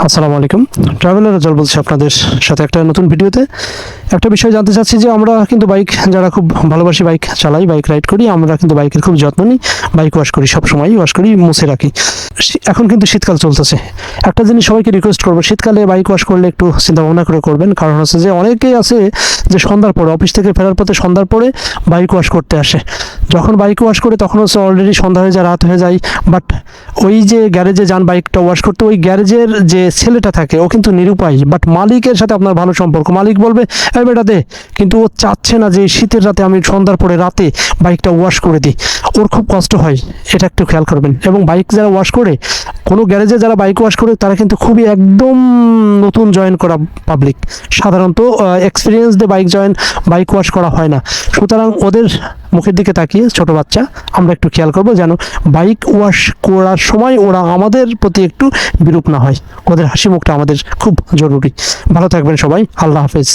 আসসালামু আলাইকুম। ট্রাভেলার রাজাল বলছি আপনাদের সাথে একটা নতুন ভিডিওতে। একটা বিষয় জানতে চাচ্ছি যে আমরা কিন্তু বাইক যারা খুব ভালোবাসি, বাইক চালাই, বাইক রাইড করি, আমরা কিন্তু বাইকের খুব যত্ন নিই, বাইক ওয়াশ করি, সবসময়ই ওয়াশ করি, মুছে রাখি। এখন কিন্তু শীতকাল চলতেছে। একটা জিনিস সবাইকে রিকোয়েস্ট করবো, শীতকালে বাইক ওয়াশ করলে একটু চিন্তা ভাবনা করে করবেন। কারণ হচ্ছে যে অনেকেই আছে যে সন্ধ্যার পরে, অফিস থেকে ফেরার পথে সন্ধ্যার পরে বাইক ওয়াশ করতে আসে। যখন বাইক ওয়াশ করে তখন হচ্ছে অলরেডি সন্ধ্যা হয়ে যায়, রাত হয়ে যায়। বাট ওই যে গ্যারেজে যান বাইকটা ওয়াশ করতে, ওই গ্যারেজের যে ছেলেটা থাকে ও কিন্তু নিরুপায়, বাট মালিকের সাথে আপনার ভালো সম্পর্ক। মালিক বলবে এই বেটা দে, কিন্তু ও চাচ্ছে না যে শীতের রাতে আমি সন্ধ্যার পরে রাতে বাইকটা ওয়াশ করে দিই। ওর খুব কষ্ট হয়, এটা একটু খেয়াল করবেন। এবং বাইক যারা ওয়াশ করে, কোনো গ্যারেজে যারা বাইক ওয়াশ করে, তারা কিন্তু খুবই একদম নতুন জয়েন করা পাবলিক। সাধারণত এক্সপিরিয়েন্স দিয়ে বাইক ওয়াশ করা হয় না। সুতরাং ওদের মুখের দিকে তাকিয়ে ছোট বাচ্চা আমরা একটু খেয়াল করবো যেন বাইক ওয়াশ করার সময় ওরা আমাদের প্রতি একটু বিরূপ না হয়। ওদের হাসি মুখটা আমাদের খুব জরুরি। ভালো থাকবেন সবাই, আল্লাহ হাফেজ।